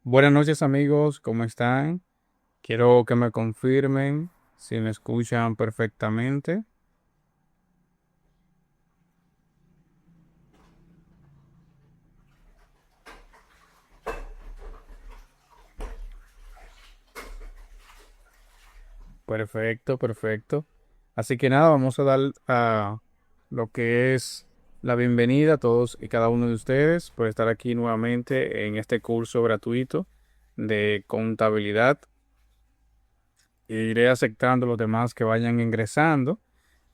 Buenas noches amigos, ¿cómo están? Quiero que me confirmen si me escuchan perfectamente. Perfecto, perfecto. Así que nada, vamos a dar a lo que es la bienvenida a todos y cada uno de ustedes por estar aquí nuevamente en este curso gratuito de contabilidad. Iré aceptando los demás que vayan ingresando.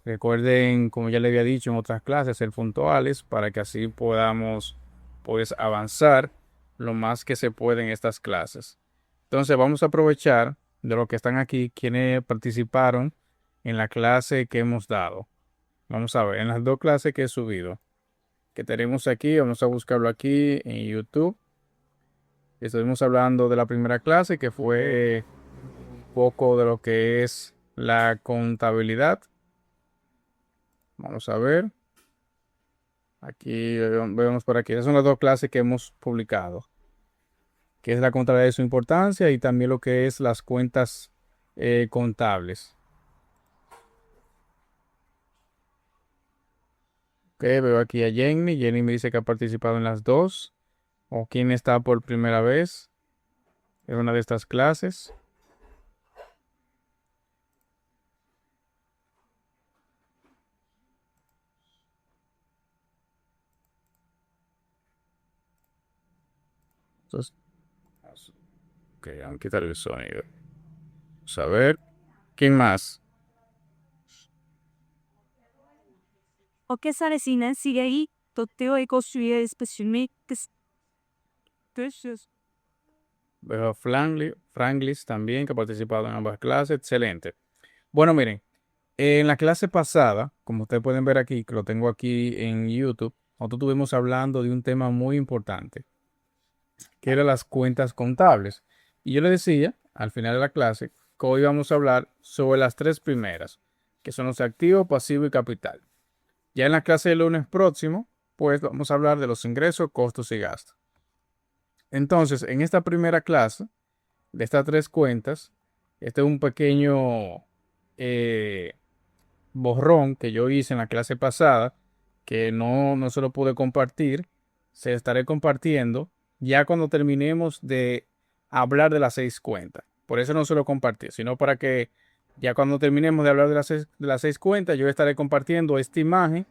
Recuerden, como ya le había dicho en otras clases, ser puntuales para que así podamos pues avanzar lo más que se puede en estas clases. Entonces vamos a aprovechar de los que están aquí, quienes participaron en la clase que hemos dado. Vamos a ver, en las dos clases que he subido, que tenemos aquí, vamos a buscarlo aquí en YouTube. Estuvimos hablando de la primera clase que fue un poco de lo que es la contabilidad. Vamos a ver. Aquí vemos por aquí. Esas son las dos clases que hemos publicado, que es la contabilidad de su importancia y también lo que es las cuentas contables. Ok, veo aquí a Jenny. Jenny me dice que ha participado en las dos. O quién está por primera vez en una de estas clases. Entonces, ok, vamos a quitar el sonido. Vamos a ver. ¿Quién más? 어깨살에시는 시계이 도테오 에고슈에 스페슈미 그스 Veo a Franklis también, que ha participado en ambas clases. Excelente. Bueno, miren. En la clase pasada, como ustedes pueden ver aquí, que lo tengo aquí en YouTube, nosotros estuvimos hablando de un tema muy importante, que eran las cuentas contables. Y yo le decía, al final de la clase, que hoy vamos a hablar sobre las tres primeras, que son los activos, pasivos y capital. Ya en la clase del lunes próximo, pues vamos a hablar de los ingresos, costos y gastos. Entonces, en esta primera clase, de estas tres cuentas, este es un pequeño eh, borrón que yo hice en la clase pasada, que no se lo pude compartir, se estaré compartiendo ya cuando terminemos de hablar de las seis cuentas. Por eso no se lo compartí, sino para que ya cuando terminemos de hablar de las seis cuentas, yo estaré compartiendo esta imagen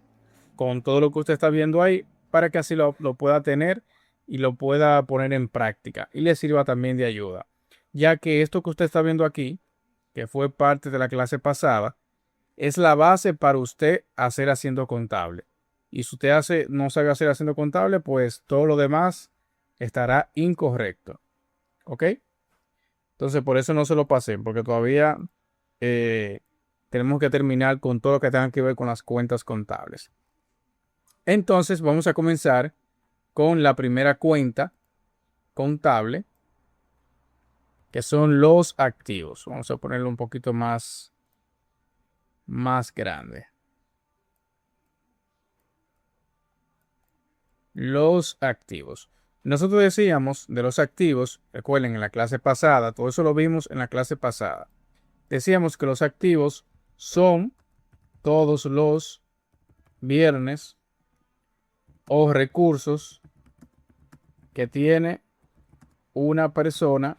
con todo lo que usted está viendo ahí, para que así lo pueda tener y lo pueda poner en práctica y le sirva también de ayuda. Ya que esto que usted está viendo aquí, que fue parte de la clase pasada, es la base para usted hacer haciendo contable. Y si usted no sabe hacer haciendo contable, pues todo lo demás estará incorrecto. ¿Ok? Entonces, por eso no se lo pasé, porque todavía eh, tenemos que terminar con todo lo que tenga que ver con las cuentas contables. Entonces, vamos a comenzar con la primera cuenta contable, que son los activos. Vamos a ponerlo un poquito más grande. Los activos. Nosotros decíamos de los activos, recuerden en la clase pasada, todo eso lo vimos en la clase pasada. Decíamos que los activos son todos los bienes o recursos que tiene una persona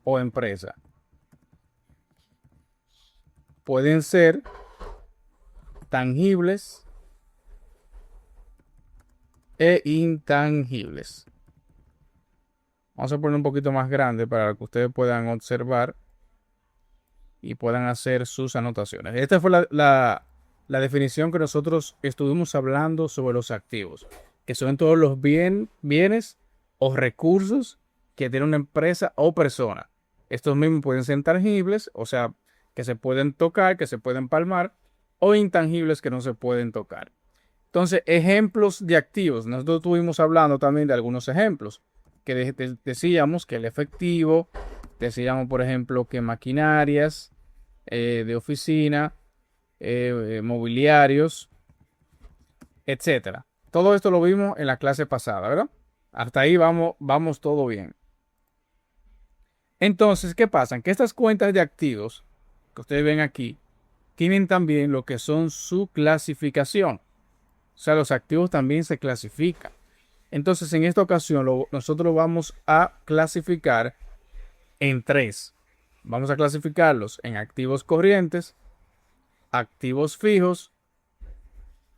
o empresa. Pueden ser tangibles e intangibles. Vamos a poner un poquito más grande para que ustedes puedan observar y puedan hacer sus anotaciones. Esta fue la definición que nosotros estuvimos hablando sobre los activos, que son todos los bienes o recursos que tiene una empresa o persona. Estos mismos pueden ser tangibles, o sea, que se pueden tocar, que se pueden palmar, o intangibles que no se pueden tocar. Entonces, ejemplos de activos. Nosotros estuvimos hablando también de algunos ejemplos, que decíamos que el efectivo, decíamos, por ejemplo, que maquinarias de oficina, mobiliarios, etcétera. Todo esto lo vimos en la clase pasada, ¿verdad? Hasta ahí vamos todo bien. Entonces, ¿qué pasa? Que estas cuentas de activos que ustedes ven aquí tienen también lo que son su clasificación. O sea, los activos también se clasifican. Entonces, en esta ocasión, nosotros vamos a clasificar en tres. Vamos a clasificarlos en activos corrientes, activos fijos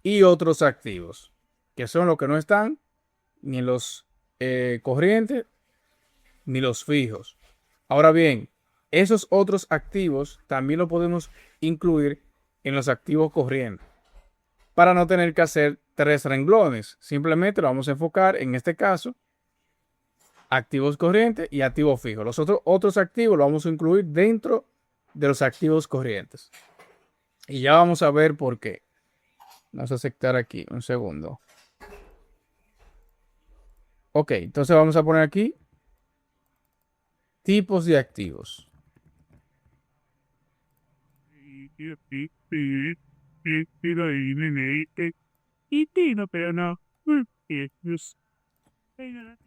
y otros activos, que son los que no están ni en los corrientes ni los fijos. Ahora bien, esos otros activos también lo podemos incluir en los activos corrientes para no tener que hacer tres renglones. Simplemente lo vamos a enfocar en este caso activos corrientes y activos fijos. Los otros activos los vamos a incluir dentro de los activos corrientes. Y ya vamos a ver por qué. Vamos a aceptar aquí un segundo. Ok, entonces vamos a poner aquí tipos de activos.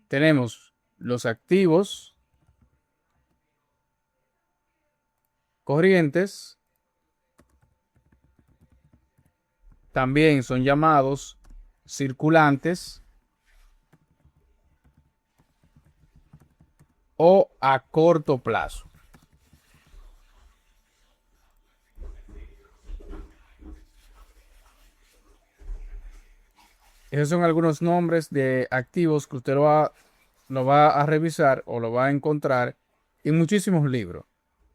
Tenemos los activos corrientes. También son llamados circulantes o a corto plazo. Esos son algunos nombres de activos que usted lo va a revisar o lo va a encontrar en muchísimos libros.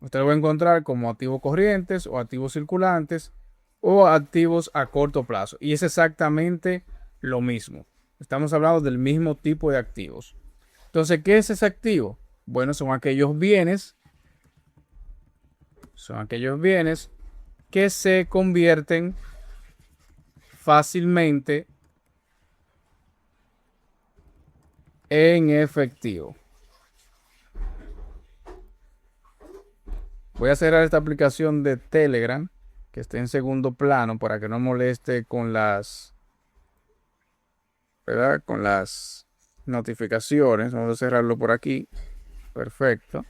Usted lo va a encontrar como activos corrientes o activos circulantes o activos a corto plazo. Y es exactamente lo mismo. Estamos hablando del mismo tipo de activos. Entonces, ¿qué es ese activo? Bueno, son aquellos bienes que se convierten fácilmente en efectivo. Voy a cerrar esta aplicación de Telegram que está en segundo plano para que no moleste con ¿verdad? Con las notificaciones. Vamos a cerrarlo por aquí. Perfecto.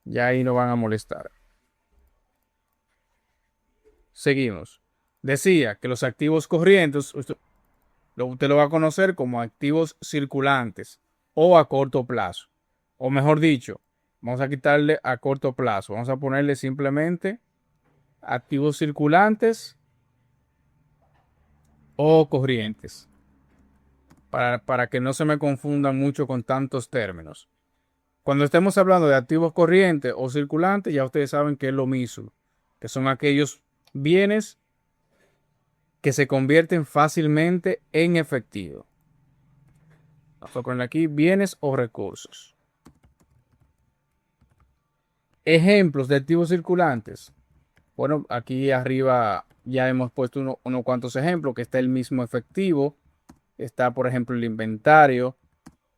Ya ahí no van a molestar. Seguimos. Decía que los activos corrientes usted lo va a conocer como activos circulantes o a corto plazo. O mejor dicho, vamos a quitarle a corto plazo. Vamos a ponerle simplemente activos circulantes o corrientes. Para que no se me confundan mucho con tantos términos. Cuando estemos hablando de activos corrientes o circulantes, ya ustedes saben que es lo mismo, que son aquellos bienes que se convierten fácilmente en efectivo. Vamos a poner aquí bienes o recursos. Ejemplos de activos circulantes. Bueno, aquí arriba ya hemos puesto unos cuantos ejemplos, que está el mismo efectivo. Está, por ejemplo, el inventario.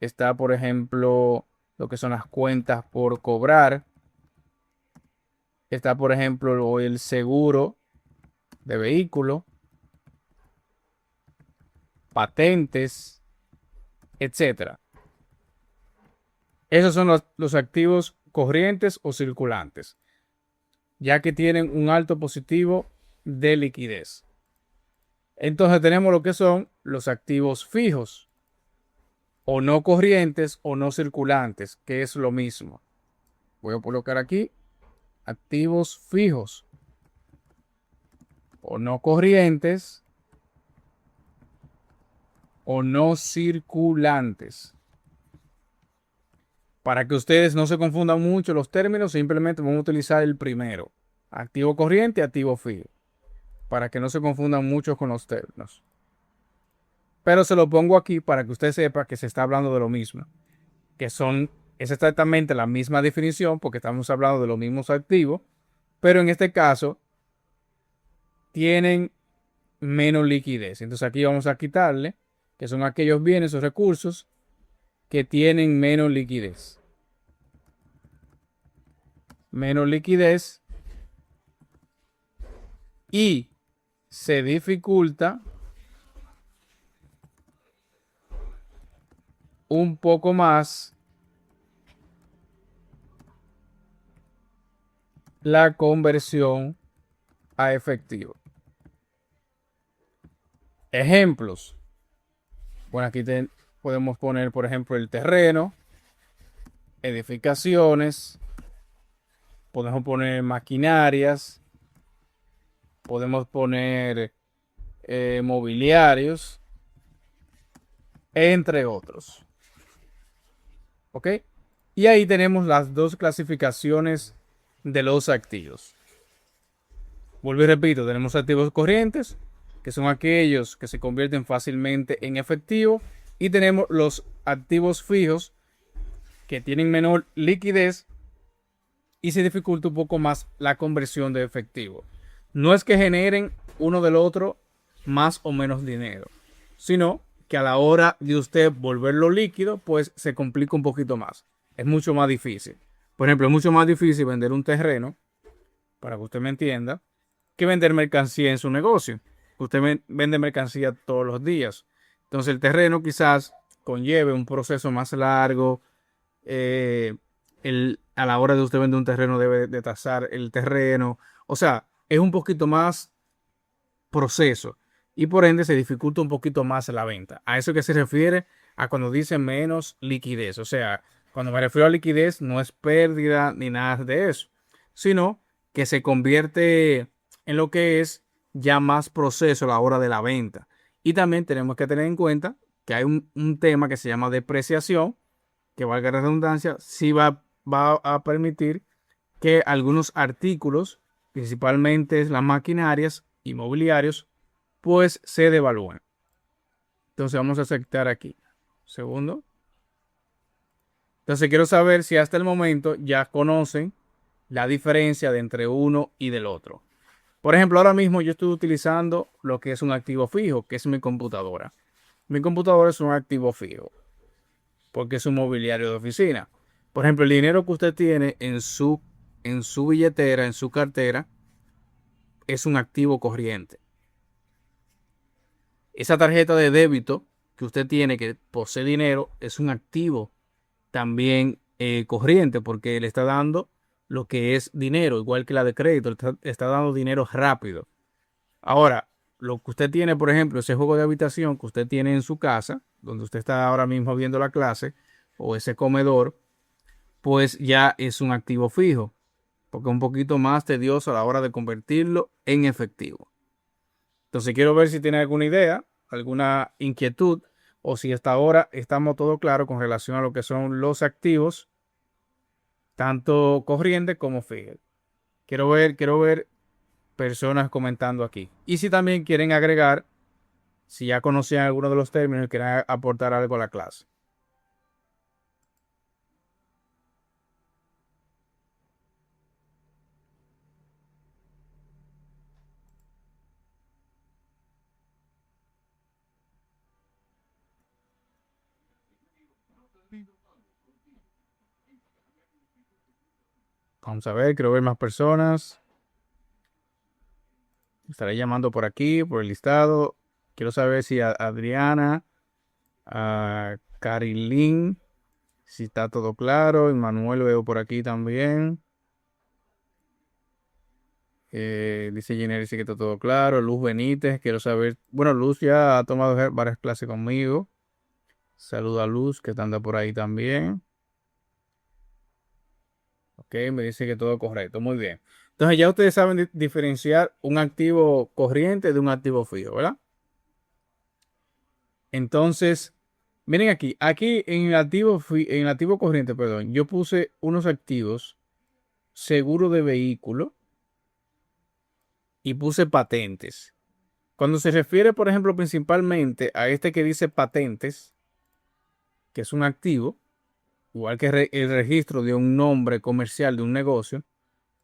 Está, por ejemplo, lo que son las cuentas por cobrar. Está, por ejemplo, el seguro de vehículo, patentes, etcétera. Esos son los activos corrientes o circulantes, ya que tienen un alto positivo de liquidez. Entonces tenemos lo que son los activos fijos o no corrientes o no circulantes, que es lo mismo. Voy a colocar aquí activos fijos o no corrientes o no circulantes. Para que ustedes no se confundan mucho los términos, simplemente vamos a utilizar el primero, activo corriente y activo fijo, para que no se confundan mucho con los términos. Pero se lo pongo aquí para que usted sepa que se está hablando de lo mismo, es exactamente la misma definición porque estamos hablando de los mismos activos, pero en este caso tienen menos liquidez. Entonces aquí vamos a quitarle que son aquellos bienes o recursos que tienen menos liquidez. Menos liquidez y se dificulta un poco más la conversión a efectivo. Ejemplos. Bueno, aquí podemos poner, por ejemplo, el terreno, edificaciones, podemos poner maquinarias, podemos poner mobiliarios, entre otros. ¿Ok? Y ahí tenemos las dos clasificaciones de los activos. Vuelvo y repito, tenemos activos corrientes, que son aquellos que se convierten fácilmente en efectivo, y tenemos los activos fijos, que tienen menor liquidez y se dificulta un poco más la conversión de efectivo. No es que generen uno del otro más o menos dinero, sino que a la hora de usted volverlo líquido, pues se complica un poquito más. Es mucho más difícil. Por ejemplo, es mucho más difícil vender un terreno, para que usted me entienda, que vender mercancía en su negocio. Usted vende mercancía todos los días. Entonces el terreno quizás conlleve un proceso más largo. eh, a la hora de usted vender un terreno debe de tasar el terreno. O sea, es un poquito más proceso y por ende se dificulta un poquito más la venta. A eso que se refiere a cuando dice menos liquidez. O sea, cuando me refiero a liquidez no es pérdida ni nada de eso, sino que se convierte en lo que es ya más proceso a la hora de la venta. Y también tenemos que tener en cuenta que hay un tema que se llama depreciación, que valga la redundancia, sí va a permitir que algunos artículos, principalmente las maquinarias y mobiliarios, pues se devalúen. Entonces vamos a aceptar aquí. Segundo. Entonces quiero saber si hasta el momento ya conocen la diferencia de entre uno y del otro. Por ejemplo, ahora mismo yo estoy utilizando lo que es un activo fijo, que es mi computadora. Mi computadora es un activo fijo, porque es un mobiliario de oficina. Por ejemplo, el dinero que usted tiene en su billetera, en su cartera, es un activo corriente. Esa tarjeta de débito que usted tiene, que posee dinero, es un activo también corriente, porque le está dando lo que es dinero, igual que la de crédito, está dando dinero rápido. Ahora, lo que usted tiene, por ejemplo, ese juego de habitación que usted tiene en su casa, donde usted está ahora mismo viendo la clase, o ese comedor, pues ya es un activo fijo, porque es un poquito más tedioso a la hora de convertirlo en efectivo. Entonces quiero ver si tiene alguna idea, alguna inquietud, o si hasta ahora estamos todo claro con relación a lo que son los activos, tanto corriente como fijos. Quiero ver personas comentando aquí. Y si también quieren agregar, si ya conocían alguno de los términos y quieren aportar algo a la clase. Vamos a ver, quiero ver más personas. Estaré llamando por aquí, por el listado. Quiero saber si a Adriana, a Carilyn, si está todo claro. Manuel veo por aquí también. Dice Giner, dice que está todo claro. Luz Benítez, quiero saber. Bueno, Luz ya ha tomado varias clases conmigo. Saluda a Luz, que anda por ahí también. Ok, me dice que todo correcto. Muy bien. Entonces ya ustedes saben diferenciar un activo corriente de un activo fijo, ¿verdad? Entonces, miren aquí. Aquí en el activo corriente, perdón, yo puse unos activos, seguro de vehículo, y puse patentes. Cuando se refiere, por ejemplo, principalmente a este que dice patentes, que es un activo, igual que el registro de un nombre comercial de un negocio,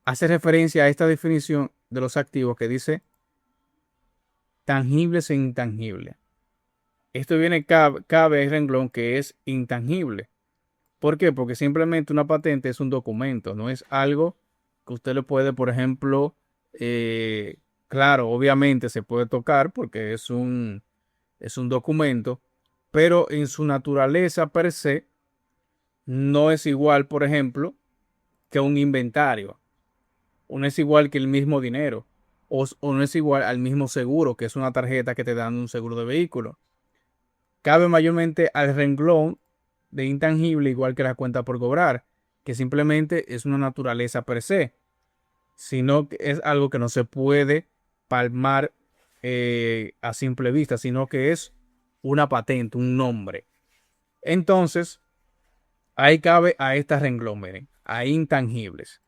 hace referencia a esta definición de los activos que dice tangibles e intangibles. Esto cabe el renglón que es intangible. ¿Por qué? Porque simplemente una patente es un documento, no es algo que usted le puede, por ejemplo, claro, obviamente se puede tocar porque es un documento, pero en su naturaleza per se no es igual, por ejemplo, que un inventario, o no es igual que el mismo dinero, o no es igual al mismo seguro, que es una tarjeta que te dan un seguro de vehículo. Cabe mayormente al renglón de intangible, igual que la cuenta por cobrar, que simplemente es una naturaleza per se, sino que es algo que no se puede palmar a simple vista, sino que es una patente, un nombre. Entonces, ahí cabe a esta renglón, miren, a intangibles.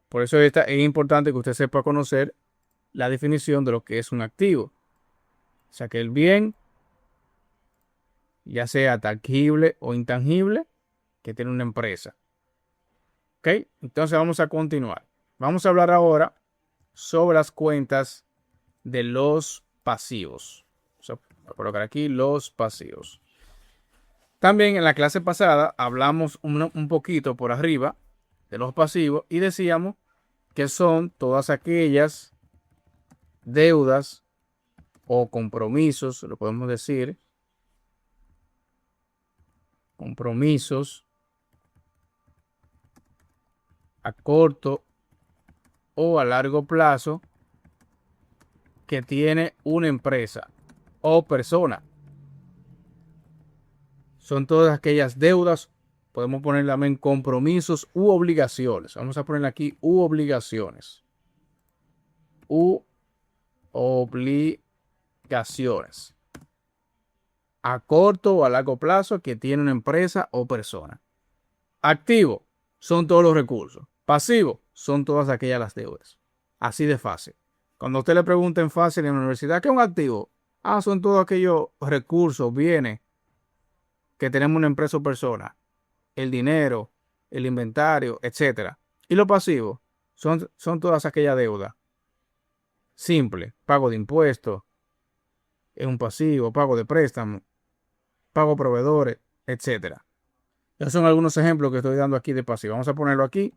Por eso es importante que usted sepa conocer la definición de lo que es un activo. O sea, que el bien, ya sea tangible o intangible, que tiene una empresa. ¿Ok? Entonces vamos a continuar. Vamos a hablar ahora sobre las cuentas de los pasivos. Voy a colocar aquí los pasivos. También en la clase pasada hablamos un poquito por arriba de los pasivos y decíamos que son todas aquellas deudas o compromisos, lo podemos decir, compromisos a corto o a largo plazo que tiene una empresa o persona. Son todas aquellas deudas, podemos ponerle también compromisos u obligaciones. Vamos a ponerle aquí u obligaciones. U obligaciones. A corto o a largo plazo que tiene una empresa o persona. Activo son todos los recursos. Pasivo son todas aquellas las deudas. Así de fácil. Cuando usted le pregunten fácil en la universidad, ¿qué es un activo? Ah, son todos aquellos recursos, bienes que tenemos una empresa o persona. El dinero, el inventario, etcétera. Y lo pasivo son todas aquellas deudas. Simple, pago de impuestos, es un pasivo, pago de préstamo, pago a proveedores, etcétera. Esos son algunos ejemplos que estoy dando aquí de pasivo. Vamos a ponerlo aquí.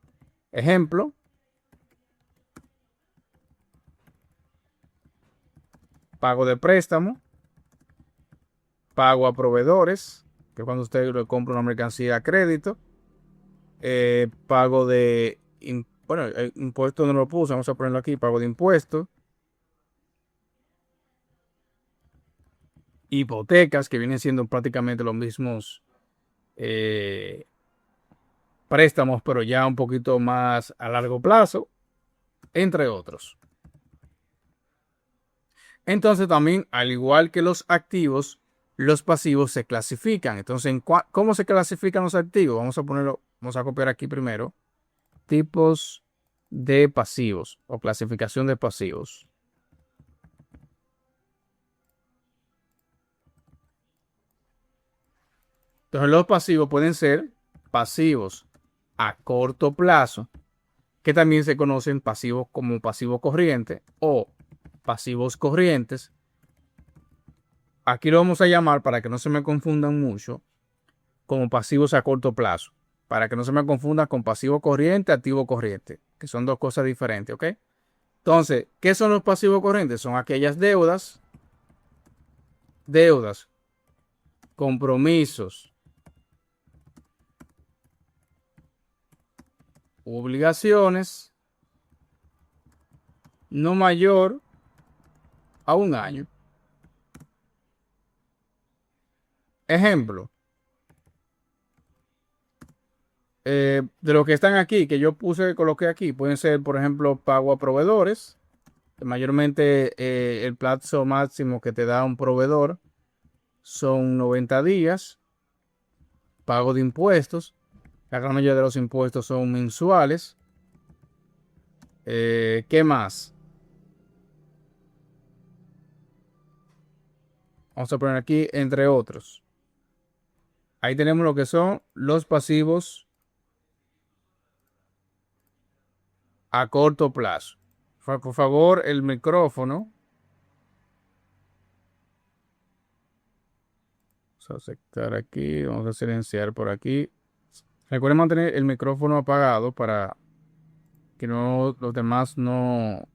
Ejemplo. Pago de préstamo, pago a proveedores, que cuando usted le compra una mercancía a crédito, pago de, bueno, el impuesto no lo puse, vamos a ponerlo aquí, pago de impuestos, hipotecas, que vienen siendo prácticamente los mismos préstamos, pero ya un poquito más a largo plazo, entre otros. Entonces también, al igual que los activos, los pasivos se clasifican. Entonces, ¿cómo se clasifican los activos? Vamos a ponerlo, vamos a copiar aquí primero. Tipos de pasivos o clasificación de pasivos. Entonces, los pasivos pueden ser pasivos a corto plazo, que también se conocen pasivos como pasivo corriente o pasivos corrientes. Aquí lo vamos a llamar, para que no se me confundan mucho, como pasivos a corto plazo, para que no se me confundan con pasivo corriente, activo corriente, que son dos cosas diferentes, ¿ok? Entonces, ¿qué son los pasivos corrientes? Son aquellas deudas, compromisos, obligaciones no mayor a un año. Ejemplo, de los que están aquí, que yo coloqué aquí, pueden ser, por ejemplo, pago a proveedores. Mayormente el plazo máximo que te da un proveedor son 90 días. Pago de impuestos. La gran mayoría de los impuestos son mensuales. ¿Qué más? Vamos a poner aquí, entre otros. Ahí tenemos lo que son los pasivos a corto plazo. Por favor, el micrófono. Vamos a aceptar aquí. Vamos a silenciar por aquí. Recuerden mantener el micrófono apagado para que no, los demás no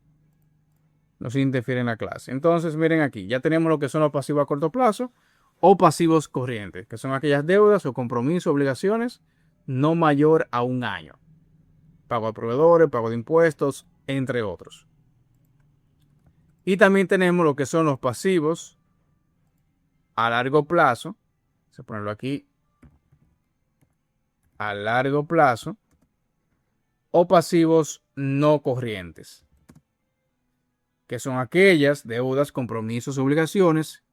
se interfieren en la clase. Entonces, miren aquí. Ya tenemos lo que son los pasivos a corto plazo. o pasivos corrientes, que son aquellas deudas o compromisos, obligaciones no mayor a un año. Pago a proveedores, pago de impuestos, entre otros. Y también tenemos lo que son los pasivos a largo plazo. Vamos a ponerlo aquí. A largo plazo. O pasivos no corrientes, que son aquellas deudas, compromisos, obligaciones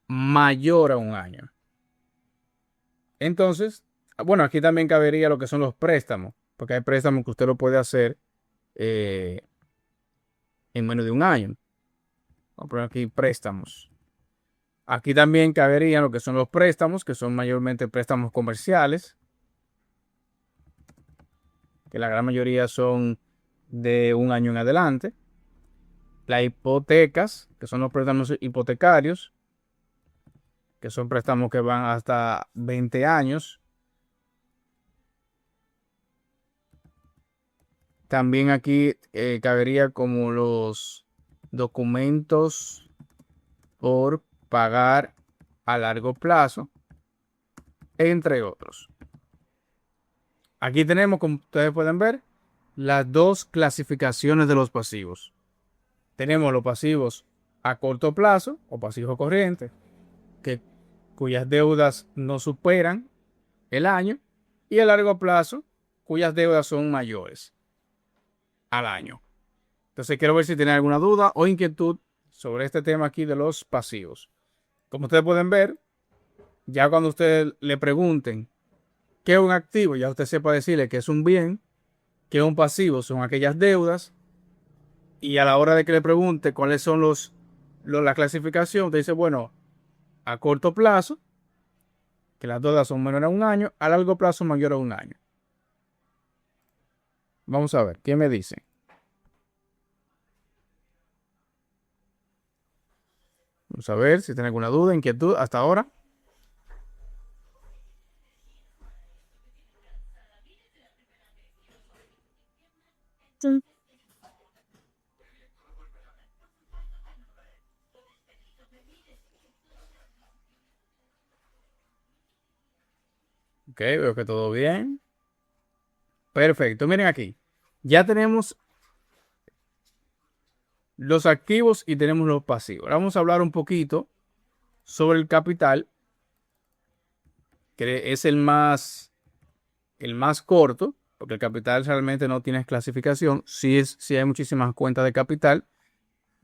mayor a un año. Entonces, bueno, aquí también cabería lo que son los préstamos, porque hay préstamos que usted lo puede hacer en menos de un año. Vamos a poner aquí préstamos. Aquí también caberían lo que son los préstamos, que son mayormente préstamos comerciales, que la gran mayoría son de un año en adelante. Las hipotecas, que son los préstamos hipotecarios, que son préstamos que van hasta 20 años. También aquí cabería como los documentos por pagar a largo plazo, entre otros. Aquí tenemos, como ustedes pueden ver, las dos clasificaciones de los pasivos. Tenemos los pasivos a corto plazo o pasivos corrientes, cuyas deudas no superan el año, y a largo plazo, cuyas deudas son mayores al año. Entonces quiero ver si tienen alguna duda o inquietud sobre este tema aquí de los pasivos. Como ustedes pueden ver, ya cuando ustedes le pregunten qué es un activo, ya usted sepa decirle que es un bien, que es un pasivo, son aquellas deudas, y a la hora de que le pregunte cuáles son la clasificación, usted dice, bueno, a corto plazo, que las deudas son menores a un año, a largo plazo mayor a un año. Vamos a ver, ¿qué me dice? Vamos a ver si tiene alguna duda, inquietud hasta ahora. Ok, veo que todo bien. Perfecto, miren aquí. Ya tenemos los activos y tenemos los pasivos. Ahora vamos a hablar un poquito sobre el capital, que es el más corto, porque el capital realmente no tiene clasificación. Sí hay muchísimas cuentas de capital,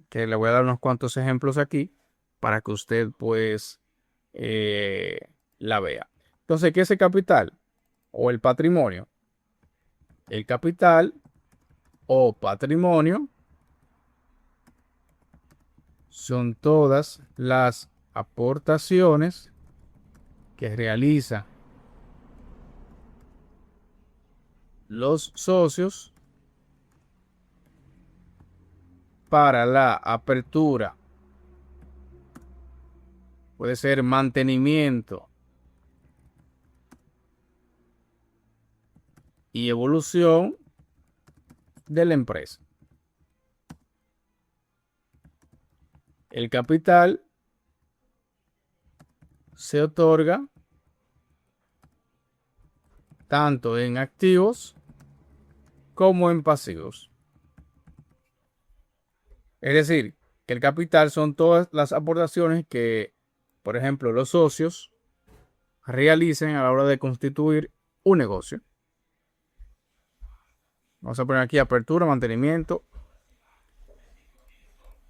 que le voy a dar unos cuantos ejemplos aquí para que usted pues la vea. Entonces, ¿qué es el capital o el patrimonio? El capital o patrimonio son todas las aportaciones que realizan los socios para la apertura, puede ser mantenimiento y evolución de la empresa. El capital se otorga tanto en activos como en pasivos. Es decir, que el capital son todas las aportaciones que, por ejemplo, los socios realicen a la hora de constituir un negocio. Vamos a poner aquí apertura, mantenimiento.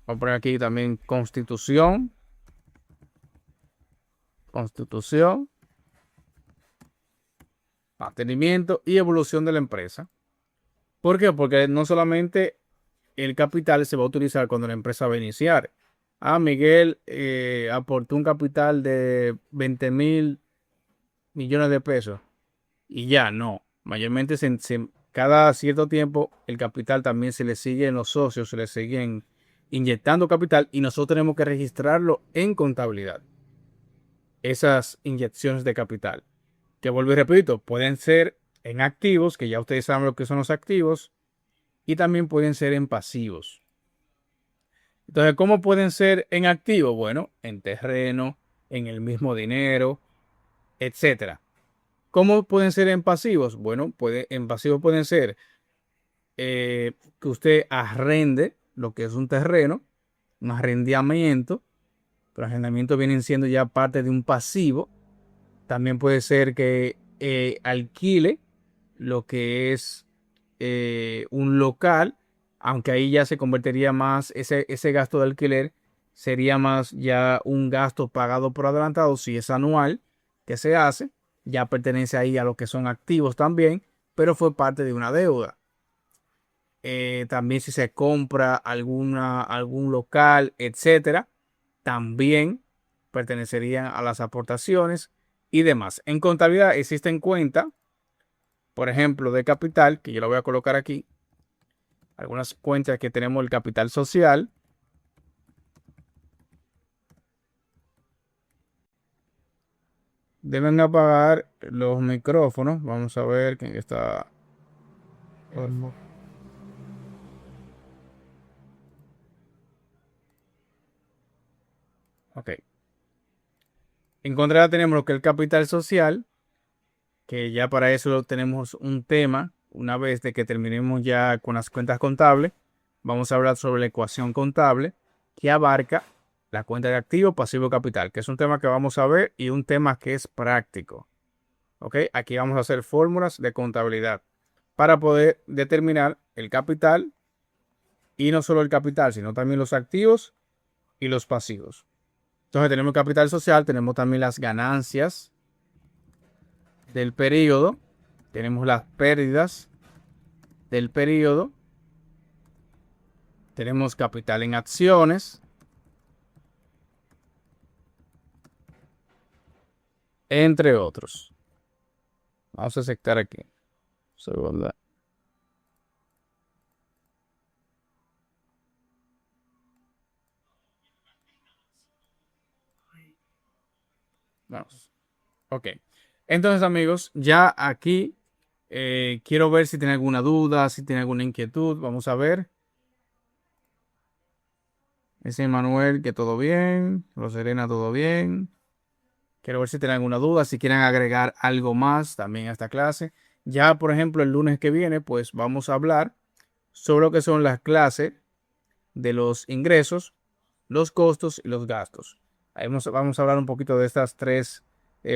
Vamos a poner aquí también constitución, mantenimiento y evolución de la empresa. ¿Por qué? Porque no solamente el capital se va a utilizar cuando la empresa va a iniciar. Miguel aportó un capital de 20,000 millones de pesos y ya no. Mayormente cada cierto tiempo el capital también se le sigue en los socios, se le siguen inyectando capital y nosotros tenemos que registrarlo en contabilidad. Esas inyecciones de capital, que vuelvo y repito, pueden ser en activos, que ya ustedes saben lo que son los activos, y también pueden ser en pasivos. Entonces, ¿cómo pueden ser en activos? Bueno, en terreno, en el mismo dinero, etcétera. ¿Cómo pueden ser en pasivos? Bueno, en pasivos pueden ser que usted arrende lo que es un terreno, un arrendamiento, pero arrendamiento vienen siendo ya parte de un pasivo. También puede ser que alquile lo que es un local, aunque ahí ya se convertiría más, ese gasto de alquiler sería más ya un gasto pagado por adelantado, si es anual que se hace, ya pertenece ahí a lo que son activos también, pero fue parte de una deuda. También si se compra algún local, etcétera, también pertenecerían a las aportaciones y demás. En contabilidad existen cuentas, por ejemplo, de capital, que yo lo voy a colocar aquí. Algunas cuentas que tenemos el capital social. Deben apagar los micrófonos. Vamos a ver quién está. Ok. En contra tenemos lo que es el capital social, que ya para eso tenemos un tema. Una vez de que terminemos ya con las cuentas contables, vamos a hablar sobre la ecuación contable que abarca la cuenta de activo, pasivo, capital, que es un tema que vamos a ver y un tema que es práctico. ¿Ok? Aquí vamos a hacer fórmulas de contabilidad para poder determinar el capital y no solo el capital, sino también los activos y los pasivos. Entonces tenemos el capital social, tenemos también las ganancias del periodo, tenemos las pérdidas del periodo, tenemos capital en acciones, entre otros. Vamos a aceptar aquí. Segunda. Vamos. Ok. Entonces, amigos, ya aquí quiero ver si tiene alguna duda, si tiene alguna inquietud. Vamos a ver. Ese Manuel, que todo bien. Roserena, todo bien. Quiero ver si tienen alguna duda, si quieren agregar algo más también a esta clase. Ya, por ejemplo, el lunes que viene, pues vamos a hablar sobre lo que son las clases de los ingresos, los costos y los gastos. Ahí vamos a hablar un poquito de estas tres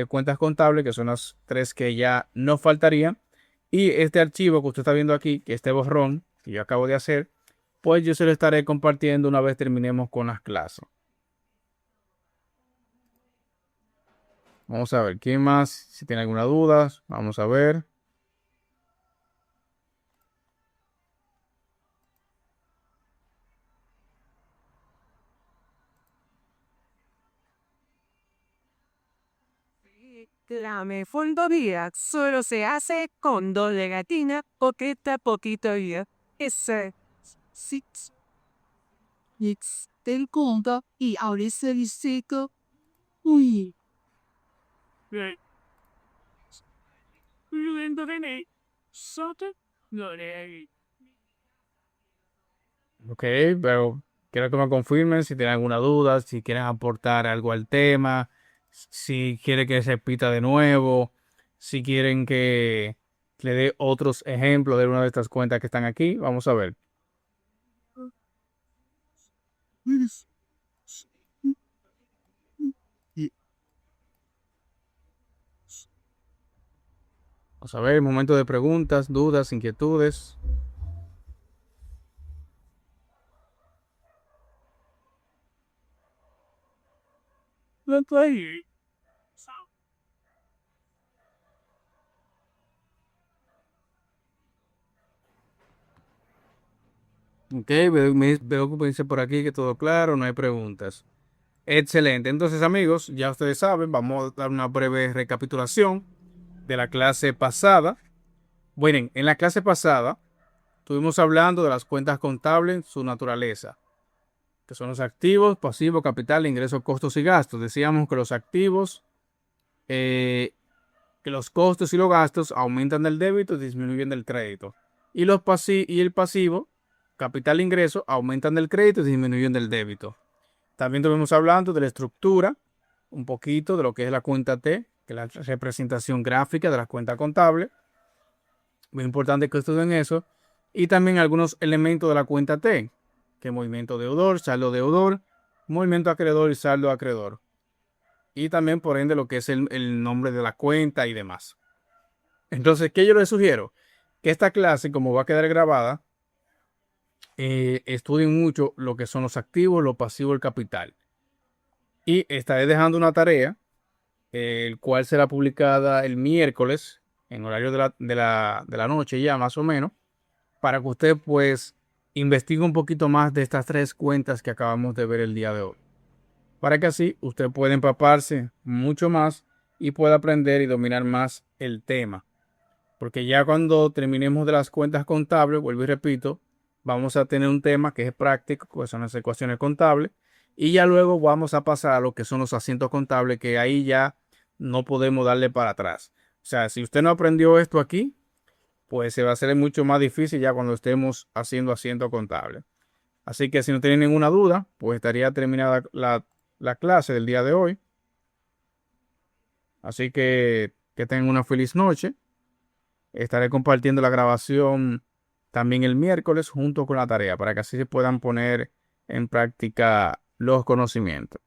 cuentas contables, que son las tres que ya no faltarían. Y este archivo que usted está viendo aquí, que este borrón que yo acabo de hacer, pues yo se lo estaré compartiendo una vez terminemos con las clases. Vamos a ver, ¿quién más? Si tiene alguna duda, vamos a ver. La mefondoría solo se hace con doble gatina, poquita, poquito y ese. Six. X del conda y ahora se dice que. Uy. Ok, pero quiero que me confirmen si tienen alguna duda, si quieren aportar algo al tema, si quieren que se repita de nuevo, si quieren que le dé otros ejemplos de una de estas cuentas que están aquí. Vamos a ver. Vamos a ver, momento de preguntas, dudas, inquietudes. Ok, veo que me dice por aquí que todo claro, no hay preguntas. Excelente. Entonces, amigos, ya ustedes saben, vamos a dar una breve recapitulación de la clase pasada. Bueno, en la clase pasada estuvimos hablando de las cuentas contables, su naturaleza, que son los activos, pasivos, capital, ingresos, costos y gastos. Decíamos que los activos, que los costos y los gastos aumentan del débito y disminuyen del crédito. Y el pasivo, capital e ingreso, aumentan del crédito y disminuyen del débito. También estuvimos hablando de la estructura un poquito de lo que es la cuenta T, que es la representación gráfica de la cuenta contable. Muy importante que estudien eso. Y también algunos elementos de la cuenta T, que es movimiento deudor, saldo deudor, movimiento acreedor y saldo acreedor. Y también, por ende, lo que es el nombre de la cuenta y demás. Entonces, ¿qué yo les sugiero? Que esta clase, como va a quedar grabada, estudien mucho lo que son los activos, los pasivos, el capital. Y estaré dejando una tarea, el cual será publicada el miércoles, en horario de la noche ya, más o menos, para que usted pues investigue un poquito más de estas tres cuentas que acabamos de ver el día de hoy. Para que así usted pueda empaparse mucho más y pueda aprender y dominar más el tema. Porque ya cuando terminemos de las cuentas contables, vuelvo y repito, vamos a tener un tema que es práctico, que son las ecuaciones contables, y ya luego vamos a pasar a lo que son los asientos contables, que ahí ya no podemos darle para atrás. O sea, si usted no aprendió esto aquí, pues se va a hacer mucho más difícil ya cuando estemos haciendo asiento contable. Así que si no tienen ninguna duda, pues estaría terminada la clase del día de hoy. Así que tengan una feliz noche. Estaré compartiendo la grabación también el miércoles junto con la tarea para que así se puedan poner en práctica los conocimientos.